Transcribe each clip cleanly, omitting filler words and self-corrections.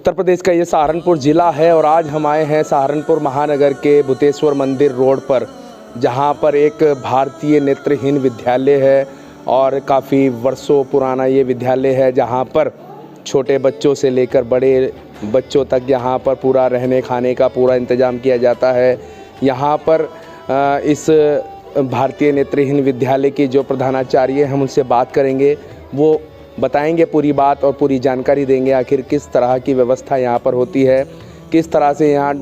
उत्तर प्रदेश का ये सहारनपुर ज़िला है और आज हम आए हैं सहारनपुर महानगर के भूतेश्वर मंदिर रोड पर, जहाँ पर एक भारतीय नेत्रहीन विद्यालय है और काफ़ी वर्षों पुराना ये विद्यालय है, जहाँ पर छोटे बच्चों से लेकर बड़े बच्चों तक यहाँ पर पूरा रहने खाने का पूरा इंतज़ाम किया जाता है। यहाँ पर इस भारतीय नेत्रहीन विद्यालय की जो प्रधानाचार्य हम उनसे बात करेंगे, वो बताएंगे पूरी बात और पूरी जानकारी देंगे आखिर किस तरह की व्यवस्था यहाँ पर होती है, किस तरह से यहाँ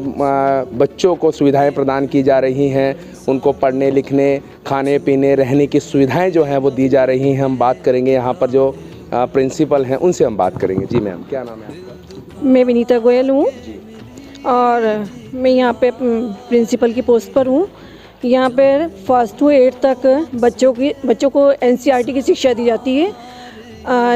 बच्चों को सुविधाएं प्रदान की जा रही हैं, उनको पढ़ने लिखने खाने पीने रहने की सुविधाएं जो हैं वो दी जा रही हैं। हम बात करेंगे यहाँ पर जो प्रिंसिपल हैं उनसे हम बात करेंगे। जी मैम, क्या नाम है आपका? मैं विनीता गोयल हूँ और मैं यहाँ पे प्रिंसिपल की पोस्ट पर हूँ। यहाँ पर फर्स्ट टू 8 तक बच्चों को एनसीईआरटी की शिक्षा दी जाती है।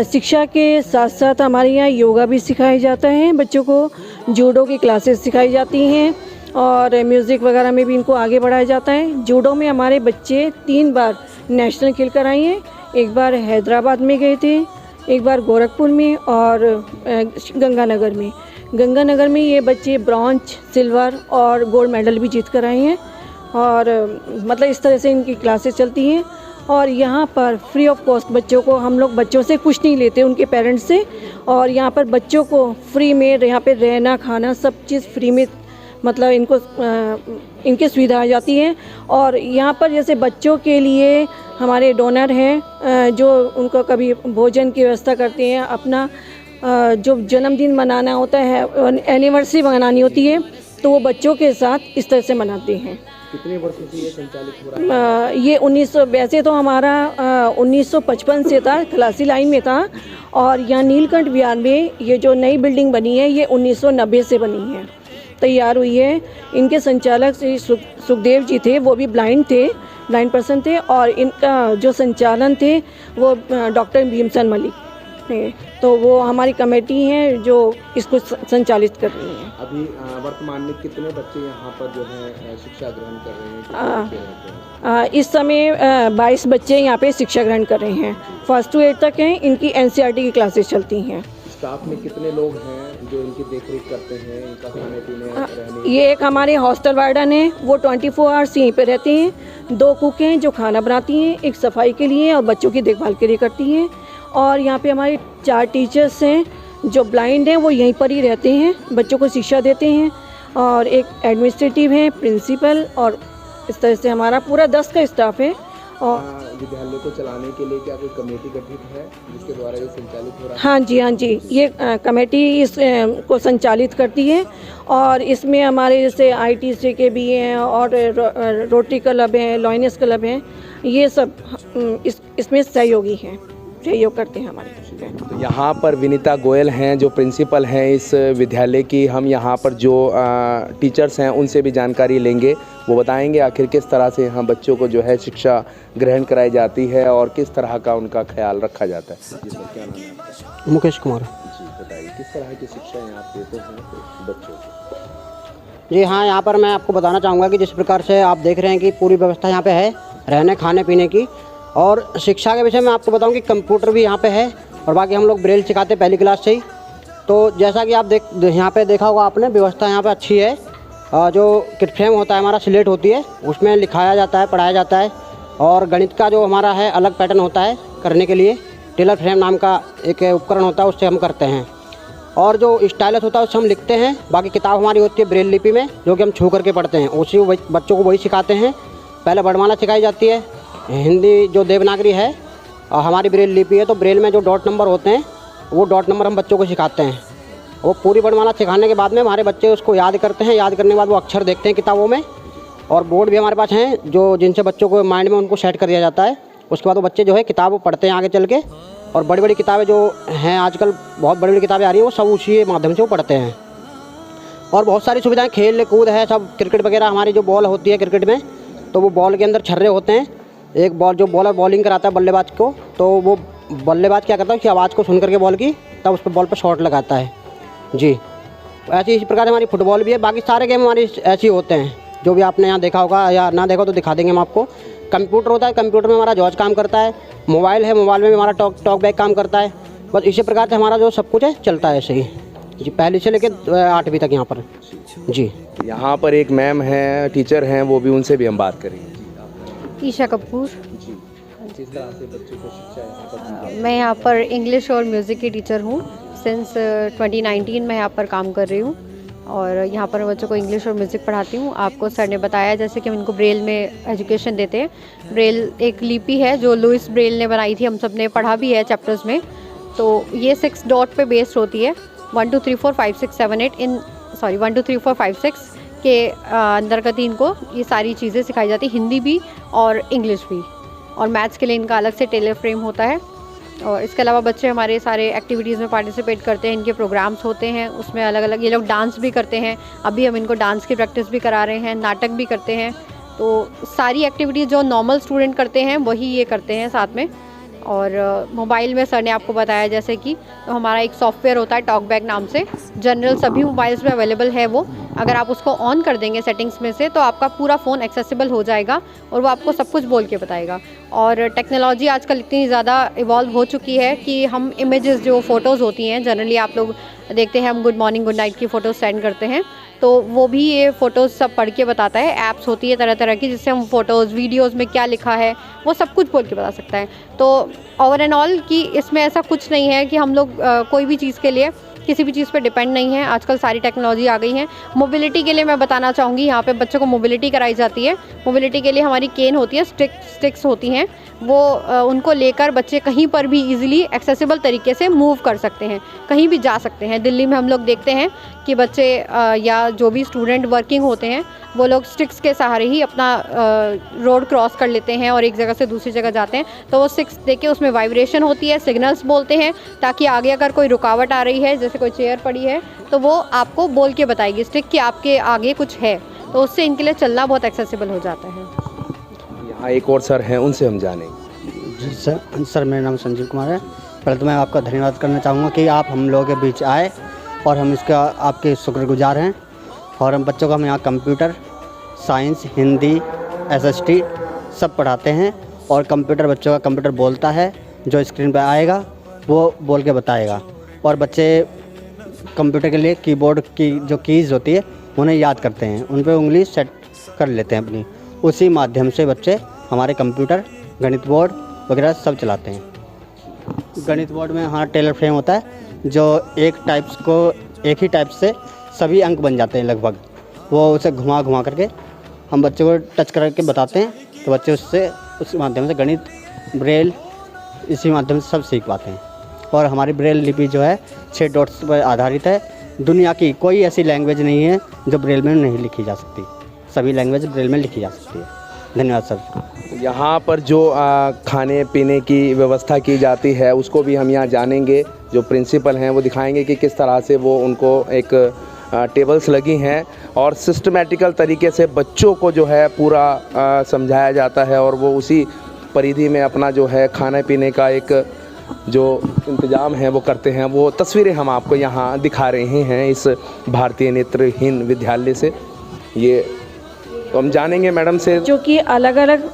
शिक्षा के साथ साथ हमारे यहाँ योगा भी सिखाया जाता है, बच्चों को जूडो की क्लासेस सिखाई जाती हैं और म्यूज़िक वगैरह में भी इनको आगे बढ़ाया जाता है। जूडो में हमारे बच्चे 3 बार नेशनल खेल कर आए हैं। एक बार हैदराबाद में गए थे, एक बार गोरखपुर में और गंगानगर में ये बच्चे ब्रॉन्ज, सिल्वर और गोल्ड मेडल भी जीत कर आए हैं। और मतलब इस तरह से इनकी क्लासेस चलती हैं। और यहाँ पर फ्री ऑफ कॉस्ट बच्चों को, हम लोग बच्चों से कुछ नहीं लेते, उनके पेरेंट्स से। और यहाँ पर बच्चों को फ्री में यहाँ पे रहना खाना सब चीज़ फ्री में, मतलब इनको इनकी सुविधा आ जाती है। और यहाँ पर जैसे बच्चों के लिए हमारे डोनर हैं जो उनको कभी भोजन की व्यवस्था करते हैं, अपना जो जन्मदिन मनाना होता है, एनिवर्सरी मनानी होती है, तो वो बच्चों के साथ इस तरह से मनाते हैं। कितने वर्षों से ये संचालित हो रहा है? ये 1900 वैसे तो हमारा 1955 से था, खलासी लाइन में था। और यहाँ नीलकंठ विहार में ये जो नई बिल्डिंग बनी है ये 1990 से बनी है, तैयार हुई है। इनके संचालक श्री सुखदेव जी थे, वो भी ब्लाइंड पर्सन थे। और इनका जो संचालन थे वो डॉक्टर भीमसेन मलिक थे। तो वो हमारी कमेटी है जो इसको संचालित कर रही है। अभी वर्तमान में कितने बच्चे यहाँ पर जो है शिक्षा ग्रहण कर रहे हैं? इस समय 22 बच्चे यहाँ पे शिक्षा ग्रहण कर रहे हैं। फर्स्ट टू 8 तक हैं, इनकी एनसीईआरटी की क्लासेस चलती हैं। स्टाफ में कितने लोग हैं जो इनकी देखरेख करते हैं, इनका खाने पीने रहने? ये एक हमारे हॉस्टल वार्डन है, वो 24 आवर्स यहीं पे रहती हैं। 2 कुक हैं जो खाना बनाती हैं, एक सफाई के लिए और बच्चों की देखभाल के लिए करती हैं। और यहाँ पे हमारे 4 टीचर्स हैं जो ब्लाइंड हैं, वो यहीं पर ही रहते हैं, बच्चों को शिक्षा देते हैं। और एक एडमिनिस्ट्रेटिव है, प्रिंसिपल, और इस तरह से हमारा पूरा 10 का स्टाफ है। और विद्यालय को चलाने के लिए क्या कोई कमेटी गठित है जिसके द्वारा ये संचालित हो रहा है? हाँ जी, ये कमेटी इस को संचालित करती है। और इसमें हमारे जैसे आईटीसी के भी हैं और रोटरी क्लब हैं, लॉयनेस क्लब हैं, ये सब इसमें सहयोग करते हैं हमारे। तो यहाँ पर विनीता गोयल हैं जो प्रिंसिपल हैं इस विद्यालय की। हम यहाँ पर जो टीचर्स हैं उनसे भी जानकारी लेंगे, वो बताएंगे आखिर किस तरह से यहाँ बच्चों को जो है शिक्षा ग्रहण कराई जाती है और किस तरह का उनका ख्याल रखा जाता है। जी सर, क्या नाम है आपका? मुकेश कुमार। जी बताइए, किस तरह की शिक्षा यहाँ आप देते हैं बच्चों को? जी हाँ, यहाँ पर मैं आपको बताना चाहूँगा कि जिस प्रकार से आप देख रहे हैं कि पूरी व्यवस्था यहाँ पे है रहने खाने पीने की। और शिक्षा के विषय में आपको बताऊँ कि कंप्यूटर भी यहाँ पे है और बाकी हम लोग ब्रेल सिखाते हैं पहली क्लास से ही। तो जैसा कि आप यहाँ पे देखा होगा आपने, व्यवस्था यहाँ पे अच्छी है। जो किट फ्रेम होता है हमारा, स्लेट होती है, उसमें लिखाया जाता है, पढ़ाया जाता है। और गणित का जो हमारा है अलग पैटर्न होता है करने के लिए, टेलर फ्रेम नाम का एक उपकरण होता है, उससे हम करते हैं। और जो स्टाइलस होता है उससे हम लिखते हैं। बाकी किताब हमारी होती है ब्रेल लिपि में, जो कि हम छू करके पढ़ते हैं, उसी बच्चों को वही सिखाते हैं। पहले वर्णमाला सिखाई जाती है, हिंदी जो देवनागरी है और हमारी ब्रेल लिपि है, तो ब्रेल में जो डॉट नंबर होते हैं वो डॉट नंबर हम बच्चों को सिखाते हैं। वो पूरी वर्णमाला सिखाने के बाद में हमारे बच्चे उसको याद करते हैं। याद करने के बाद वो अक्षर देखते हैं किताबों में। और बोर्ड भी हमारे पास हैं जो जिनसे बच्चों को माइंड में उनको सेट कर दिया जाता है। उसके बाद वो बच्चे जो है किताब पढ़ते हैं आगे चल के। और बड़ी बड़ी किताबें जो हैं आजकल, बहुत बड़ी बड़ी किताबें आ रही हैं, वो सब उसी माध्यम से वो पढ़ते हैं। और बहुत सारी सुविधाएँ, खेल कूद है, सब क्रिकेट वगैरह। हमारी जो बॉल होती है क्रिकेट में, तो वो बॉल के अंदर छर्रे होते हैं। एक बॉल जो बॉलर बॉलिंग कराता है बल्लेबाज को, तो वो बल्लेबाज क्या करता है कि आवाज़ को सुन करके बॉल की, तब उस पर बॉल पर शॉट लगाता है। जी, ऐसी इसी प्रकार हमारी फुटबॉल भी है। बाकी सारे गेम हमारी ऐसे होते हैं जो भी आपने यहाँ देखा होगा, या ना देखा तो दिखा देंगे हम आपको। कंप्यूटर होता है, कंप्यूटर में हमारा जॉर्ज काम करता है। मोबाइल है, मोबाइल में भी हमारा टॉक बैक काम करता है। बस इसी प्रकार से हमारा जो सब कुछ है चलता है ऐसे ही। जी, पहली से लेकर 8वीं तक यहाँ पर। जी, यहाँ पर एक मैम हैं, टीचर हैं, वो भी उनसे भी हम बात करेंगे। ईशा कपूर। किस तरह से बच्चों को शिक्षा यहाँ पर मैं यहाँ पर इंग्लिश और म्यूज़िक की टीचर हूँ। सिंस 2019 मैं यहाँ पर काम कर रही हूँ और यहाँ पर बच्चों को इंग्लिश और म्यूज़िक पढ़ाती हूँ। आपको सर ने बताया जैसे कि हम इनको ब्रेल में एजुकेशन देते हैं। ब्रेल एक लिपि है जो लुइस ब्रेल ने बनाई थी, हम सब ने पढ़ा भी है चैप्टर्स में। तो ये 6 डॉट पे बेस्ड होती है। 1 2 3 4 5 6 7 8 1 2 3 4 5 6 के अंतर्गत इनको ये सारी चीज़ें सिखाई जाती, हिंदी भी और इंग्लिश भी। और मैथ्स के लिए इनका अलग से टेलर फ्रेम होता है। और इसके अलावा बच्चे हमारे सारे एक्टिविटीज़ में पार्टिसिपेट करते हैं, इनके प्रोग्राम्स होते हैं, उसमें अलग अलग ये लोग डांस भी करते हैं। अभी हम इनको डांस की प्रैक्टिस भी करा रहे हैं, नाटक भी करते हैं। तो सारी एक्टिविटीज़ जो नॉर्मल स्टूडेंट करते हैं वही ये करते हैं साथ में। और मोबाइल में सर ने आपको बताया जैसे कि तो हमारा एक सॉफ्टवेयर होता है टॉकबैक नाम से, जनरल सभी मोबाइल्स में अवेलेबल है वो। अगर आप उसको ऑन कर देंगे सेटिंग्स में से तो आपका पूरा फ़ोन एक्सेसिबल हो जाएगा और वो आपको सब कुछ बोल के बताएगा। और टेक्नोलॉजी आजकल इतनी ज़्यादा इवॉल्व हो चुकी है कि हम इमेजेस जो फ़ोटोज़ होती हैं, जनरली आप लोग देखते हैं हम गुड मॉर्निंग गुड नाइट की फ़ोटोज़ सेंड करते हैं, तो वो भी ये फ़ोटोज़ सब पढ़ के बताता है। ऐप्स होती है तरह तरह की जिससे हम फ़ोटोज़ वीडियोज़ में क्या लिखा है वो सब कुछ बोल के बता सकता है। तो ओवर एंड ऑल कि इसमें ऐसा कुछ नहीं है कि हम लोग कोई भी चीज़ के लिए किसी भी चीज़ पे डिपेंड नहीं है। आजकल सारी टेक्नोलॉजी आ गई है। मोबिलिटी के लिए मैं बताना चाहूँगी, यहाँ पे बच्चों को मोबिलिटी कराई जाती है। मोबिलिटी के लिए हमारी केन होती है, स्टिक्स होती हैं, वो उनको लेकर बच्चे कहीं पर भी इजीली एक्सेसिबल तरीके से मूव कर सकते हैं, कहीं भी जा सकते हैं। दिल्ली में हम लोग देखते हैं कि बच्चे या जो भी स्टूडेंट वर्किंग होते हैं वो लोग स्टिक्स के सहारे ही अपना रोड क्रॉस कर लेते हैं और एक जगह से दूसरी जगह जाते हैं। तो वो स्टिक्स देके उसमें वाइब्रेशन होती है, सिग्नल्स बोलते हैं, ताकि आगे अगर कोई रुकावट आ रही है, जैसे कोई चेयर पड़ी है, तो वो आपको बोल के बताएगी स्टिक कि आपके आगे कुछ है। तो उससे इनके लिए चलना बहुत एक्सेसिबल हो जाता है। यहाँ एक और सर हैं, उनसे हम जानेंगे। जी सर, मेरा नाम संजीव कुमार है। पहले तो मैं आपका धन्यवाद करना चाहूँगा कि आप हम लोगों के बीच आए और हम इसका आपके शुक्रगुजार हैं। और हम बच्चों को हम यहाँ कंप्यूटर साइंस, हिंदी, SST सब पढ़ाते हैं। और कंप्यूटर बच्चों का कंप्यूटर बोलता है, जो स्क्रीन पर आएगा वो बोल के बताएगा। और बच्चे कंप्यूटर के लिए कीबोर्ड की जो कीज़ होती है उन्हें याद करते हैं, उन पर उंगली सेट कर लेते हैं अपनी। उसी माध्यम से बच्चे हमारे कंप्यूटर, गणित बोर्ड वगैरह सब चलाते हैं। गणित बोर्ड में हाँ टेलर फ्रेम होता है, जो एक ही टाइप से सभी अंक बन जाते हैं लगभग। वो उसे घुमा घुमा करके हम बच्चों को टच करके बताते हैं, तो बच्चे उस माध्यम से गणित, ब्रेल इसी माध्यम से सब सीख पाते हैं। और हमारी ब्रेल लिपि जो है 6 डॉट्स पर आधारित है। दुनिया की कोई ऐसी लैंग्वेज नहीं है जो ब्रेल में नहीं लिखी जा सकती, सभी लैंग्वेज ब्रेल में लिखी जा सकती है। धन्यवाद सर। यहाँ पर जो खाने पीने की व्यवस्था की जाती है उसको भी हम यहाँ जानेंगे। जो प्रिंसिपल हैं वो दिखाएंगे कि किस तरह से वो उनको एक टेबल्स लगी हैं और सिस्टमेटिकल तरीके से बच्चों को जो है पूरा समझाया जाता है और वो उसी परिधि में अपना जो है खाने पीने का एक जो इंतज़ाम है वो करते हैं। वो तस्वीरें हम आपको यहाँ दिखा रहे हैं इस भारतीय नेत्रहीन विद्यालय से। ये तो हम जानेंगे मैडम से, जो कि अलग अलग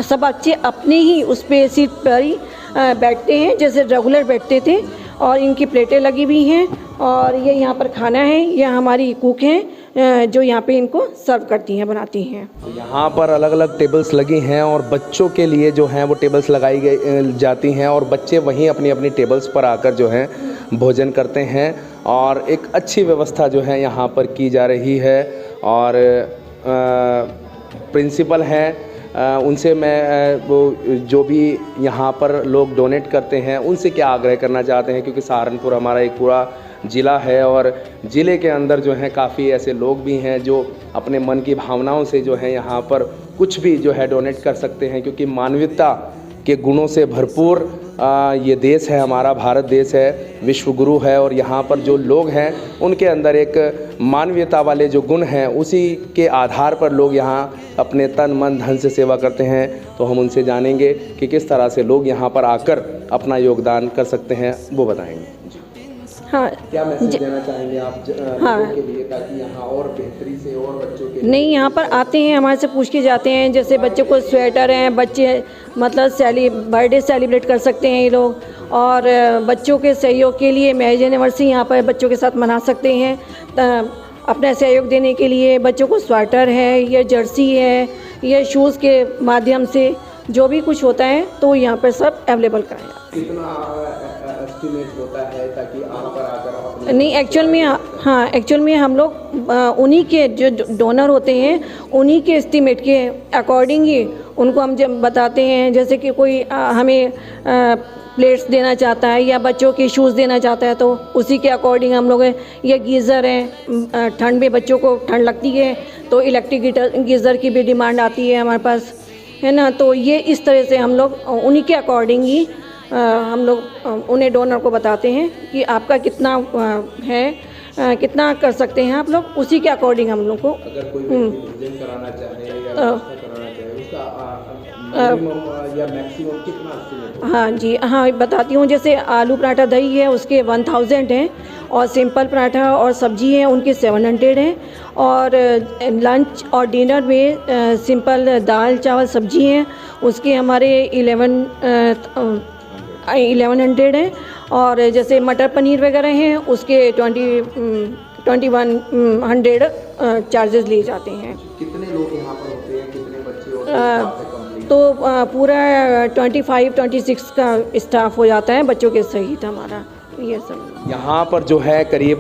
सब बच्चे अपने ही उस पे सीट पर ही बैठते हैं जैसे रेगुलर बैठते थे। और इनकी प्लेटें लगी हुई हैं और ये यहाँ पर खाना है, ये हमारी कुक हैं जो यहाँ पे इनको सर्व करती हैं, बनाती हैं। यहाँ पर अलग अलग टेबल्स लगी हैं और बच्चों के लिए जो हैं वो टेबल्स लगाई गई जाती हैं और बच्चे वहीं अपनी अपनी टेबल्स पर आकर जो हैं भोजन करते हैं। और एक अच्छी व्यवस्था जो है यहाँ पर की जा रही है। और प्रिंसिपल हैं, उनसे मैं वो जो भी यहाँ पर लोग डोनेट करते हैं उनसे क्या आग्रह करना चाहते हैं, क्योंकि सहारनपुर हमारा एक पूरा ज़िला है और ज़िले के अंदर जो है काफ़ी ऐसे लोग भी हैं जो अपने मन की भावनाओं से जो है यहाँ पर कुछ भी जो है डोनेट कर सकते हैं। क्योंकि मानवता के गुणों से भरपूर ये देश है, हमारा भारत देश है, विश्व गुरु है। और यहाँ पर जो लोग हैं उनके अंदर एक मानवीयता वाले जो गुण हैं उसी के आधार पर लोग यहाँ अपने तन मन धन से सेवा करते हैं। तो हम उनसे जानेंगे कि किस तरह से लोग यहाँ पर आकर अपना योगदान कर सकते हैं, वो बताएंगे। हाँ, क्या मैसेज देना चाहेंगे आप हाँ, के लिए, ताकि यहाँ और बेहतरी से और बच्चों के नहीं, यहाँ पर आते हैं, हमारे से पूछ के जाते हैं। जैसे बच्चों को स्वेटर हैं, बच्चे मतलब बर्थडे सेलिब्रेट कर सकते हैं ये लोग। और बच्चों के सहयोग के लिए मैरिज एनिवर्सरी यहाँ पर बच्चों के साथ मना सकते हैं। अपना सहयोग देने के लिए बच्चों को स्वेटर है या जर्सी है या शूज़ के माध्यम से जो भी कुछ होता है तो यहाँ पर सब अवेलेबल कराएं। कितना एस्टिमेट होता है ताकि आप पर आकर नहीं, एक्चुअल में हम लोग उन्हीं के जो डोनर होते हैं उन्हीं के एस्टीमेट के अकॉर्डिंग ही उनको हम जब बताते हैं। जैसे कि कोई हमें प्लेट्स देना चाहता है या बच्चों के शूज़ देना चाहता है तो उसी के अकॉर्डिंग हम लोग ये गीज़र है, ठंड में बच्चों को ठंड लगती है तो इलेक्ट्रिक गीज़र की भी डिमांड आती है हमारे पास, है ना। तो ये इस तरह से हम लोग उन्हीं के अकॉर्डिंग ही हम लोग उन्हें डोनर को बताते हैं कि आपका कितना है, कितना कर सकते हैं आप लोग, उसी के अकॉर्डिंग हम लोग को अगर कोई भोजन कराना चाहे या कराना चाहे उसका मिनिमम या मैक्सिमम कितना एस्टिमेट? हाँ जी, हाँ बताती हूँ। जैसे आलू पराठा दही है उसके 1000 हैं और सिंपल पराठा और सब्जी है उनके 700 हैं और लंच और डिनर में सिंपल दाल चावल सब्जी हैं उसके हमारे 1100 हैं और जैसे मटर पनीर वगैरह हैं उसके 2100 चार्जेस लिए जाते हैं। कितने लोग यहाँ पर होते हैं, कितने बच्चे होते हैं? तो पूरा 25-26 का स्टाफ हो जाता है बच्चों के सहित हमारा ये सब। यहाँ पर जो है करीब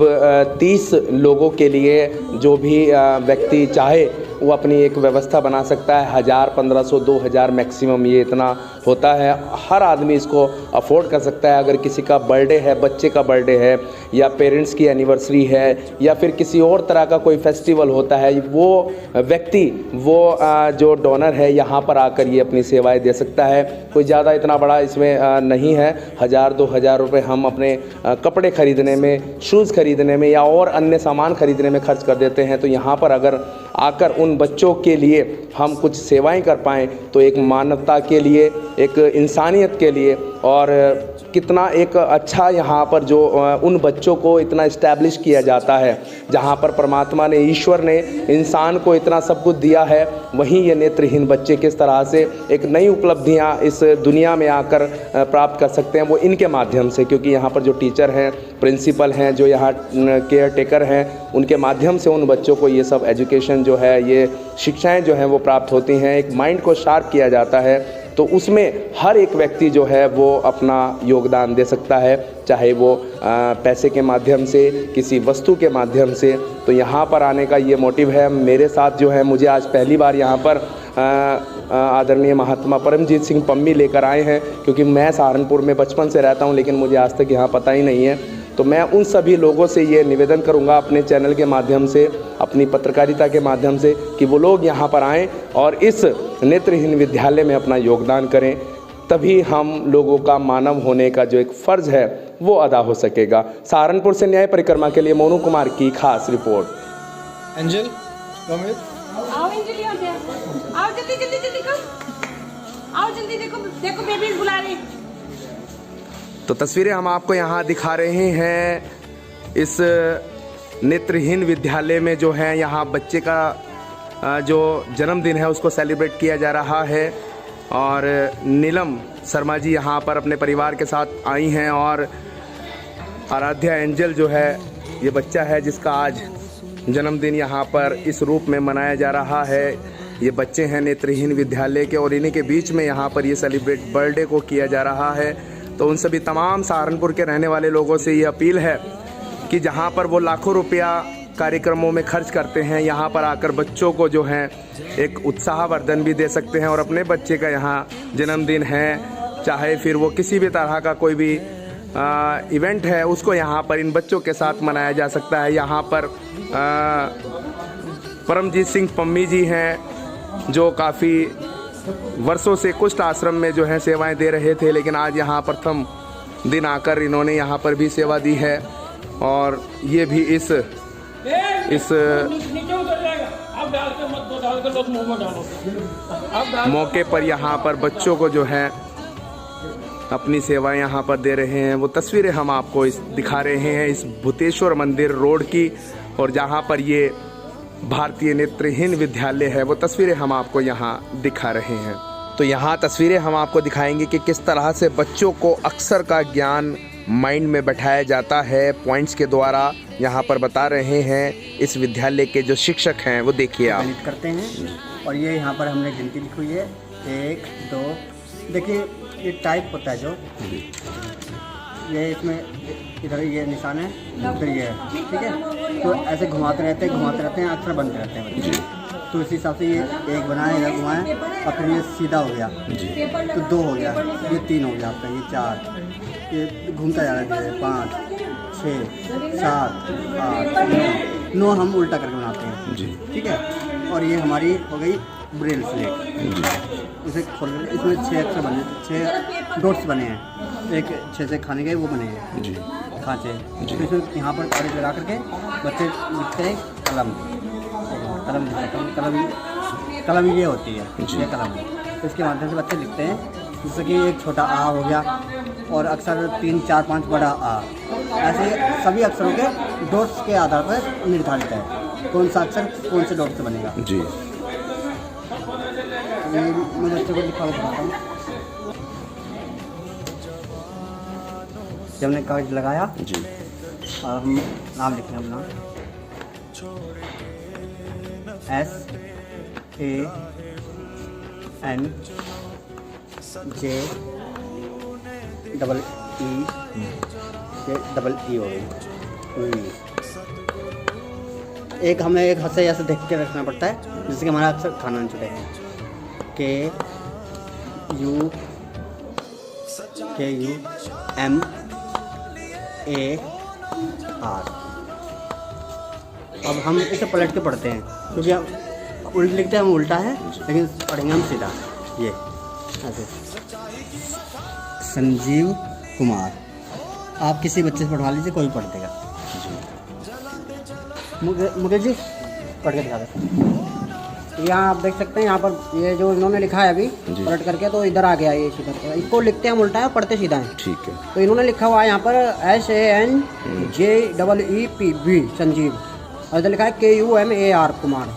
30 लोगों के लिए जो भी व्यक्ति चाहे वो अपनी एक व्यवस्था बना सकता है। 1000, 1500, 2000 मैक्सिमम ये इतना होता है। हर आदमी इसको अफोर्ड कर सकता है। अगर किसी का बर्थडे है, बच्चे का बर्थडे है या पेरेंट्स की एनिवर्सरी है या फिर किसी और तरह का कोई फेस्टिवल होता है, वो व्यक्ति वो जो डोनर है यहाँ पर आकर ये अपनी सेवाएं दे सकता है। कोई ज़्यादा इतना बड़ा इसमें नहीं है। 1000-2000 रुपये हम अपने कपड़े ख़रीदने में, शूज़ ख़रीदने में या और अन्य सामान ख़रीदने में खर्च कर देते हैं। तो यहाँ पर अगर आकर उन बच्चों के लिए हम कुछ सेवाएं कर पाएँ तो एक मानवता के लिए, एक इंसानियत के लिए और कितना एक अच्छा यहाँ पर जो उन बच्चों को इतना इस्टेब्लिश किया जाता है, जहाँ पर परमात्मा ने, ईश्वर ने इंसान को इतना सब कुछ दिया है, वहीं ये नेत्रहीन बच्चे किस तरह से एक नई उपलब्धियाँ इस दुनिया में आकर प्राप्त कर सकते हैं, वो इनके माध्यम से। क्योंकि यहाँ पर जो टीचर हैं, प्रिंसिपल हैं, जो यहाँ केयर टेकर हैं, उनके माध्यम से उन बच्चों को ये सब एजुकेशन जो है, ये शिक्षाएँ जो हैं वो प्राप्त होती हैं। एक माइंड को शार्प किया जाता है। तो उसमें हर एक व्यक्ति जो है वो अपना योगदान दे सकता है, चाहे वो पैसे के माध्यम से, किसी वस्तु के माध्यम से। तो यहाँ पर आने का ये मोटिव है। मेरे साथ जो है, मुझे आज पहली बार यहाँ पर आदरणीय महात्मा परमजीत सिंह पम्मी लेकर आए हैं, क्योंकि मैं सहारनपुर में बचपन से रहता हूँ लेकिन मुझे आज तक यहाँ पता ही नहीं है। तो मैं उन सभी लोगों से ये निवेदन करूँगा अपने चैनल के माध्यम से, अपनी पत्रकारिता के माध्यम से, कि वो लोग यहाँ पर आएँ और इस नेत्रहीन विद्यालय में अपना योगदान करें। तभी हम लोगों का मानव होने का जो एक फ़र्ज़ है वो अदा हो सकेगा। सहारनपुर से न्याय परिक्रमा के लिए मोनू कुमार की खास रिपोर्ट। एंजल, आओ एंजल, यहाँ पे आओ, जल्दी जल्दी जल्दी करो, आओ जल्दी, देखो देखो बेबीज बुला रहे। तो तस्वीरें हम आपको यहाँ दिखा रहे हैं इस नेत्रहीन विद्यालय में जो है, यहाँ बच्चे का जो जन्मदिन है उसको सेलिब्रेट किया जा रहा है और नीलम शर्मा जी यहाँ पर अपने परिवार के साथ आई हैं और आराध्या एंजल जो है ये बच्चा है जिसका आज जन्मदिन यहाँ पर इस रूप में मनाया जा रहा है। ये बच्चे हैं नेत्रहीन विद्यालय के और इन्हीं के बीच में यहाँ पर ये सेलिब्रेट बर्थडे को किया जा रहा है। तो उन सभी तमाम सहारनपुर के रहने वाले लोगों से ये अपील है कि जहाँ पर वो लाखों रुपया कार्यक्रमों में खर्च करते हैं, यहाँ पर आकर बच्चों को जो है एक उत्साहवर्धन भी दे सकते हैं और अपने बच्चे का यहाँ जन्मदिन है, चाहे फिर वो किसी भी तरह का कोई भी इवेंट है, उसको यहाँ पर इन बच्चों के साथ मनाया जा सकता है। यहाँ पर परमजीत सिंह पम्मी जी हैं जो काफ़ी वर्षों से कुष्ठ आश्रम में जो है सेवाएं दे रहे थे, लेकिन आज यहाँ प्रथम दिन आकर इन्होंने यहाँ पर भी सेवा दी है और ये भी इस मौके पर यहाँ पर बच्चों को जो है अपनी सेवाएं यहाँ पर दे रहे हैं। वो तस्वीरें हम आपको दिखा रहे हैं इस भूतेश्वर मंदिर रोड की, और जहाँ पर ये भारतीय नेत्रहीन विद्यालय है वो तस्वीरें हम आपको यहाँ दिखा रहे हैं। तो यहाँ तस्वीरें हम आपको दिखाएंगे कि किस तरह से बच्चों को अक्षर का ज्ञान माइंड में बैठाया जाता है पॉइंट्स के द्वारा। यहाँ पर बता रहे हैं इस विद्यालय के जो शिक्षक हैं, वो देखिए आप। गणित करते हैं और ये यहाँ पर हमने गिनती लिखी हुई है 1 2। देखिए ये टाइप होता है जो ये इसमें इधर ये निशान है, फिर ये है, ठीक है। तो ऐसे घुमाते रहते हैं, अक्षर बनते रहते हैं बच्चे। तो इस हिसाब से ये 1 बनाए, इधर घुमाएं और फिर ये सीधा हो गया तो 2 हो गया, ये 3 हो गया आपका, ये 4, ये घूमता जा रहा है 5 6 7 8 9 हम उल्टा करके बनाते हैं, ठीक है। और ये हमारी हो गई ब्रेल स्लेट। इसे खोल कर इसमें 6 अक्षर बने, 6 डॉट्स बने हैं, एक 6 से खाने के वो बने हैं खांचे। तो इसमें यहाँ पर कागज लगा करके बच्चे लिखते हैं कलम कलम ये होती है, ये कलम। इसके माध्यम से बच्चे लिखते हैं, जैसे कि एक छोटा आ हो गया और अक्षर 3 4 5 बड़ा आ। ऐसे सभी अक्षरों के डॉट्स के आधार पर निर्धारित है कौन सा अक्षर कौन से डॉट से बनेगा जी। मैं बच्चे को दिखा देता हूँ। जब हमने कागज लगाया जी और हम नाम लिख रहे हैं अपना SANJE हो गई। एक हमें एक हाथ से ऐसे देख के रखना पड़ता है जिससे कि हमारा अक्षर खाना नहीं छूटे। KUMAR। अब हम इसे पलट के पढ़ते हैं क्योंकि हम उल्ट लिखते हैं, हम उल्टा है लेकिन पढ़ेंगे हम सीधा। ये ऐसे संजीव कुमार, आप किसी बच्चे से पढ़वा लीजिए, कोई पढ़ देगा। मुकेश जी पढ़ के दिखा दे। यहाँ आप देख सकते हैं, यहाँ पर ये जो इन्होंने लिखा है अभी पलट करके, तो इधर आ गया ये सीधा। इसको लिखते हैं हम उल्टा है, पढ़ते सीधा है, ठीक है। तो इन्होंने लिखा हुआ है यहाँ पर SANJEEP संजीव, और इधर लिखा है KUMAR कुमार।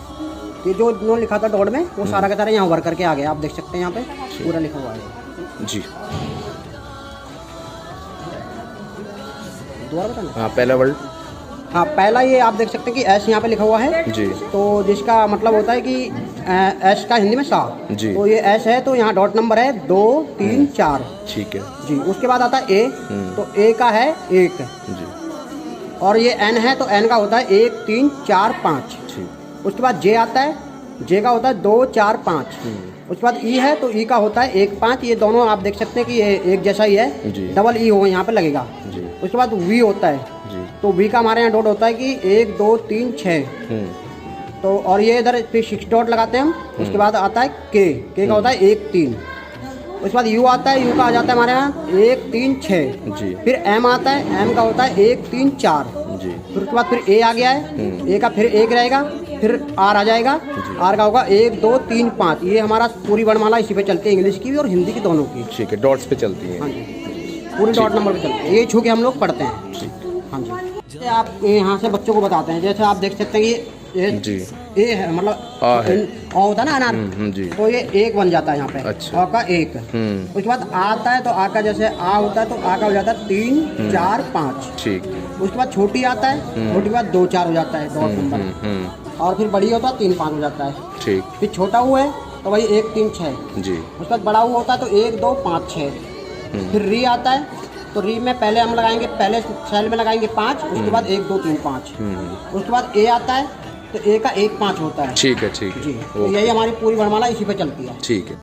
ये जो इन्होंने लिखा था डॉट में वो सारा का सारा यहाँ वर्क करके आ गया, आप देख सकते हैं यहाँ पे पूरा लिखा हुआ है जी। दोबारा बताना। हाँ, पहला वर्ड, हाँ पहला ये आप देख सकते हैं कि एस यहाँ पे लिखा हुआ है जी। तो जिसका मतलब होता है कि एस का हिंदी में सा जी। तो ये एस है तो यहाँ डॉट नंबर है 2 3 4, ठीक है जी। उसके बाद आता है ए, तो ए का है 1 जी। और ये एन है तो एन का होता है 1 3 4 5, ठीक। उसके बाद जे आता है, जे का होता है 2 4 5। उसके बाद ई है तो ई का होता है 1 5। ये दोनों आप देख सकते हैं कि ये एक जैसा ही है, डबल ई हो यहाँ पे लगेगा जी। उसके बाद वी होता है जी। तो वी का हमारे यहाँ डॉट होता है कि 1 2 3 6। तो और ये इधर फिर 6 डॉट लगाते हैं हम। उसके बाद आता है के का होता है 1 3। उसके बाद यू आता है, यू का आ जाता है हमारे यहाँ 1 3 6 जी। फिर एम आता है, एम का होता है 1 3 4 जी। फिर उसके बाद फिर ए आ गया है, ए का फिर 1 रहेगा, फिर आर आ जाएगा, आर का होगा 1 2 3 5। ये हमारा पूरी वर्णमाला इसी पे चलती है, इंग्लिश की भी और हिंदी की दोनों की, ठीक है। डॉट्स पे चलती है, हाँ जी, पूरी डॉट नंबर पे चलती है। ये छू के हम लोग पढ़ते हैं, हाँ जी। जैसे आप यहाँ से बच्चों को बताते हैं, जैसे आप देख सकते हैं कि ये जी ए है, मतलब आ होता है ना अनार जी। तो ये 1 बन जाता है यहाँ पे, अच्छा। आ का 1। उसके बाद आ आता है तो आ का जैसे आ होता है तो आ का हो जाता है 3 4 5, ठीक। उसके बाद छोटी आता है, छोटी के बाद 2 4 हो जाता है डॉट नंबर, और फिर बड़ी होता है 3 5 हो जाता है, ठीक। फिर छोटा हुआ है तो भाई 1 3 6 जी। उसके बाद बड़ा हुआ होता है तो 1 2 5 6। फिर री आता है तो री में पहले हम लगाएंगे, पहले सेल में लगाएंगे 5, उसके बाद 1 2 3 5। उसके बाद ए आता है तो ए का 1 5 होता है, ठीक है, ठीक है जी। तो यही हमारी पूरी वर्णमाला इसी पे चलती है, ठीक है।